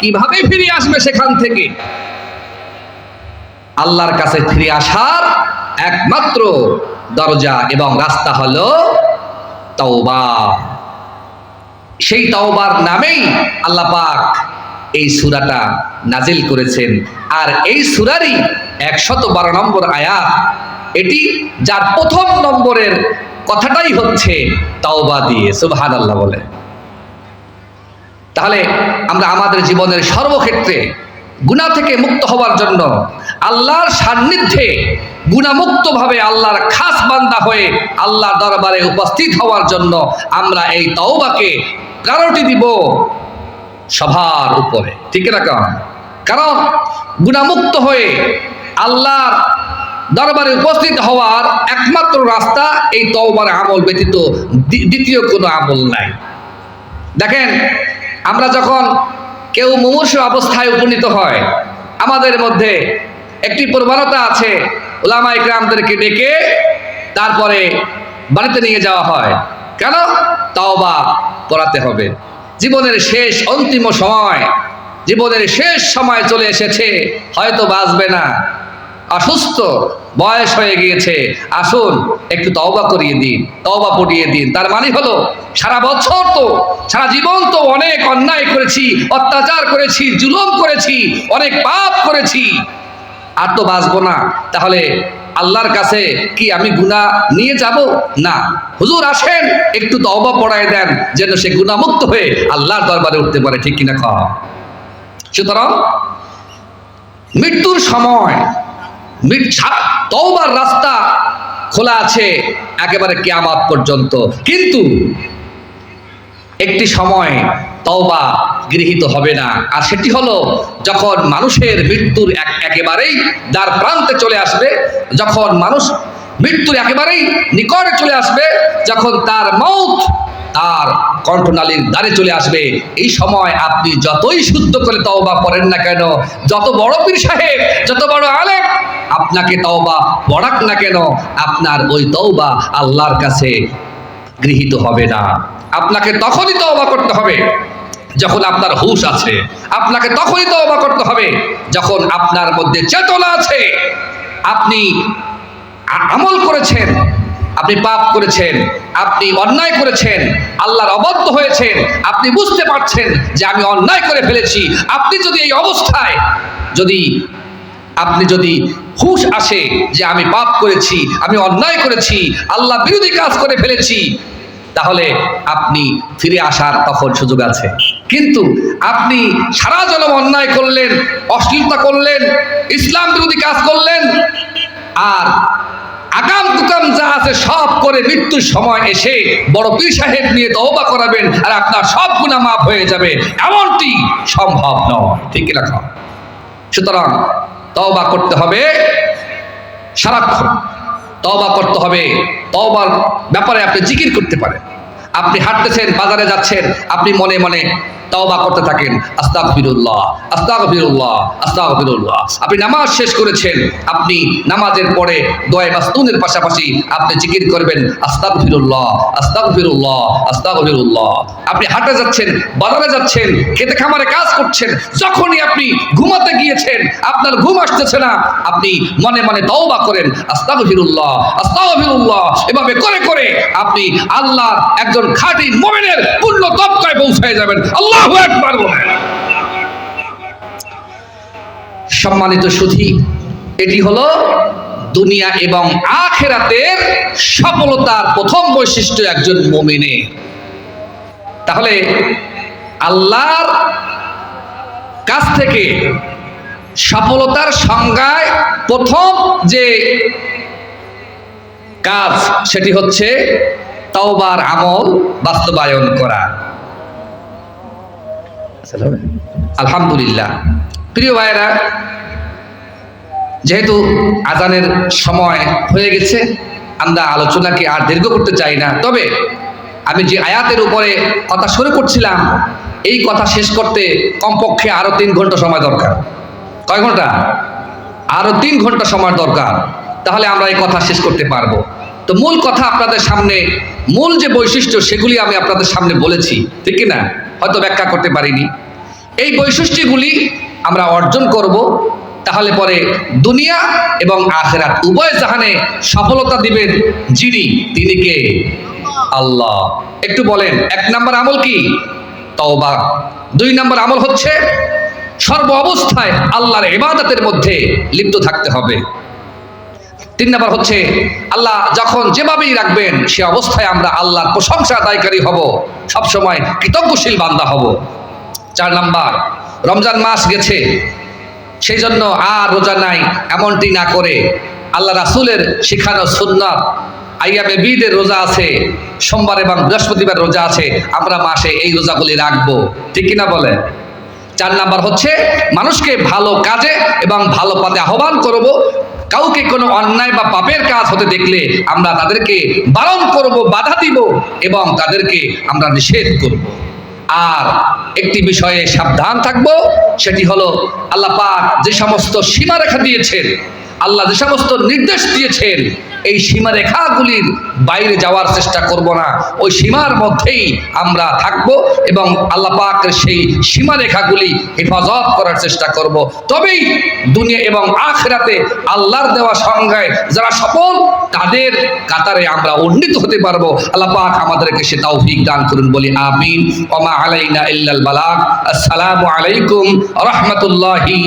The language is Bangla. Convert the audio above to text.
কিভাবে ফিরে আসবে সেখান থেকে? আল্লাহর কাছে ফিরে আসার একমাত্র দরজা এবং রাস্তা হলো তওবা। সেই তওবার নামেই আল্লাহ পাক এই সূরাটা নাজিল করেছেন। আর এই সূরারই 112 নম্বর আয়াত এটি, যার প্রথম নম্বরের কথাটাই হচ্ছে তওবা দিয়ে। সুবহানাল্লাহ বলে। তাহলে আমরা আমাদের জীবনের সর্বক্ষেত্রে গুনাহ থেকে মুক্ত হওয়ার জন্য, আল্লাহর সান্নিধ্যে গুনাহমুক্তভাবে আল্লাহর খাস বান্দা হয়ে আল্লাহর দরবারে উপস্থিত হওয়ার জন্য আমরা এই তওবাকে প্রায়োরিটি দিব সবার উপরে, ঠিক না? কারণ গুনাহমুক্ত হয়ে আল্লাহর দরবারে উপস্থিত হওয়ার একমাত্র রাস্তা এই তওবার আমল ব্যতীত দ্বিতীয় কোনো আমল নাই। দেখেন, আমরা যখন কেউ মুমূর্ষু অবস্থায় উপনীত হয়, আমাদের মধ্যে একটি প্রবণতা আছে, উলামা ইকরামদেরকে ডেকে তারপরে বাড়িতে নিয়ে যাওয়া হয়। কেন? তওবা করাতে হবে। জীবনের শেষ অন্তিম সময়, জীবনের শেষ সময় চলে এসেছে, হয়তো বাঁচবে না, অসুস্থ, বয়স হয়ে গিয়েছে, আসুন একটু তওবা করিয়ে দিন, তওবা পড়িয়ে দিন। তার মানে হলো সারা বছর তো, সারা জীবন তো অনেক অন্যায় করেছি, অত্যাচার করেছি, জুলুম করেছি, অনেক পাপ করেছি, আর তো বাঁচবো না। তাহলে আল্লাহর কাছে কি আমি গুনাহ নিয়ে যাব? না, হুজুর আসেন একটু তওবা পড়ায় দেন, যেন সে গুনাহমুক্ত হয়ে আল্লাহর দরবারে উঠতে পারে, ঠিক কিনা? সুতরাং মৃত্যুর সময় তওবার রাস্তা খোলা আছে একেবারে কিয়ামত পর্যন্ত, কিন্তু একটি সময় তওবা গৃহীত হবে না, আর সেটি হলো যখন মানুষের মৃত্যুর একেবারেই দ্বার প্রান্তে চলে আসবে, যখন মানুষ মৃত্যুর একেবারেই নিকটে চলে আসবে, যখন তার মওত তার কণ্ঠনালীর দ্বারে চলে আসবে। এই সময় আপনি যতই শুদ্ধ করে তওবা পড়েন না কেন, যত বড় পীর সাহেব, যত বড় আলেম আপনাকে তওবা পড়াক না কেন, আপনার ওই তওবা আল্লাহর কাছে গৃহীত হবে না। আপনাকে তখনই তওবা করতে হবে যখন আপনার হুঁশ আছে, আপনাকে তখনই তওবা করতে হবে যখন আপনার মধ্যে চেতনা আছে। আপনি আমল করেছেন, আপনি পাপ করেছেন, আপনি অন্যায় করেছেন, আল্লাহর অবাধ্য হয়েছেন, আপনি বুঝতে পারছেন যে আমি অন্যায় করে ফেলেছি। আপনি যদি এই অবস্থায় আপনি যদি হুঁশ আসে যে আমি পাপ করেছি, আমি অন্যায় করেছি, আল্লাহ বিরোধী কাজ করে ফেলেছি, তাহলে আপনি ফিরে আসার তখন সুযোগ আছে। কিন্তু আপনি সারা জনম অন্যায় করলেন, অশ্লীলতা করলেন, ইসলাম বিরোধী কাজ করলেন, আর আকাম কুকাম যা আছে সব করে মৃত্যুর সময় এসে বড় পীর সাহেব নিয়ে তওবা করাবেন আর আপনার সব গুনাহ মাফ হয়ে যাবে, এমনটি সম্ভব নয়, ঠিক কি না? সুতরাং তওবা করতে হবে সারাক্ষণ, তওবা করতে হবে। তওবার ব্যাপারে আপনি জিকির করতে পারেন। আপনি হাঁটতেছেন, বাজারে যাচ্ছেন, আপনি মনে মনে তওবা করতে থাকেন, আস্তাগফিরুল্লাহ, আস্তাগফিরুল্লাহ, আস্তাগফিরুল্লাহ। আপনি নামাজ শেষ করেছেন, আপনি নামাজের পরে দোয়া মাসনুনের পাশাপাশি আপনি জিকির করবেন, আস্তাগফিরুল্লাহ, আস্তাগফিরুল্লাহ, আস্তাগফিরুল্লাহ। আপনি হাঁটে যাচ্ছেন, বাজারে যাচ্ছেন, খেতে খামারে কাজ করছেন, যখনই আপনি ঘুমাতে গিয়েছেন, আপনার ঘুম আসতেছে না, আপনি মনে মনে তওবা করেন, আস্তাগফিরুল্লাহ, আস্তাগফিরুল্লাহ। এভাবে করে করে আপনি আল্লাহর একজন খাঁটি মুমিনের পূর্ণ তবকায় পৌঁছে যাবেন। আল্লাহু আকবার বলেন। সম্মানিত সুধী, এটি হলো দুনিয়া এবং আখিরাতের সফলতার প্রথম বৈশিষ্ট্য একজন মুমিনের। তাহলে আল্লাহর কাছ থেকে সফলতার সংজ্ঞায় প্রথম যে কাজ সেটি হচ্ছে তওবার আমল বাস্তবায়ন করা। আলহামদুলিল্লাহ, প্রিয় ভাইরা, যেহেতু আজানের সময় হয়ে গেছে, আমরা আলোচনাকে আর দীর্ঘ করতে চাই না। তবে আমি যে আয়াতের উপরে কথা শুরু করছিলাম, এই কথা শেষ করতে কমপক্ষে আরো 3 ঘন্টা সময় দরকার। কয় ঘন্টা? আরো 3 ঘন্টা সময় দরকার, তাহলে আমরা এই কথা শেষ করতে পারবো। তো মূল কথা আপনাদের সামনে, মূল যে বৈশিষ্ট্য সেগুলি আমি আপনাদের সামনে বলেছি, ঠিক কি না? হয়তো ব্যাখ্যা করতে পারিনি, এই বৈশিষ্ট্যগুলি আমরা অর্জন করব, তাহলে পরে দুনিয়া এবং আখিরাত উভয় জাহানে সফলতা দিবেন যিনি, তিনি কে? আল্লাহ। একটু বলেন, 1 নম্বর আমল কি? তওবা। 2 নম্বর আমল হচ্ছে সর্ব অবস্থায় আল্লাহর ইবাদতের মধ্যে লিপ্ত থাকতে হবে। 3 নম্বর হচ্ছে আল্লাহ যখন যেভাবেই রাখবেন সে অবস্থায় আমরা আল্লাহর প্রশংসা আদায়কারী হব, সবসময় কৃতজ্ঞশীল বান্দা হব। 4 নম্বর, রমজান মাস গেছে সেই জন্য আর রোজা নাই এমনটি না করে আল্লাহ রাসূলের শিখানো সুন্নাত আইয়ামে বীদের রোজা আছে, সোমবার এবং বৃহস্পতিবার রোজা আছে, আমরা মাসে এই রোজাগুলি রাখবো, ঠিক কিনা বলে? 4 নাম্বার হচ্ছে মানুষকে ভালো কাজে এবং ভালো পথে আহ্বান করব। কাউকে কোনো অন্যায় বা পাপের কাজ হতে দেখলে আমরা তাদেরকে বারণ করব, বাধা দিব এবং তাদেরকে আমরা নিষেধ করব। আর একটি বিষয়ে সাবধান থাকব, সেটি হলো আল্লাহ পাক যে সমস্ত সীমারেখা দিয়েছেন, আল্লাহ যে সমস্ত নির্দেশ দিয়েছেন, এই সীমারেখাগুলির বাইরে যাওয়ার চেষ্টা করব না, ওই সীমার মধ্যেই আমরা থাকব এবং আল্লাহ পাকের সেই সীমারেখাগুলি হেফাজত করার চেষ্টা করব। তবেই দুনিয়া এবং আখিরাতে আল্লাহর দেওয়া সংজ্ঞায় যারা সফল, তাদের কাতারে আমরা উন্নীত হতে পারবো। আল্লাহ পাক আমাদেরকে সে তৌফিক দান করুন, বলি আমিন। ওয়া মা আলাইনা ইল্লাল বালাগ। আসসালামু আলাইকুম ওয়া রাহমাতুল্লাহি।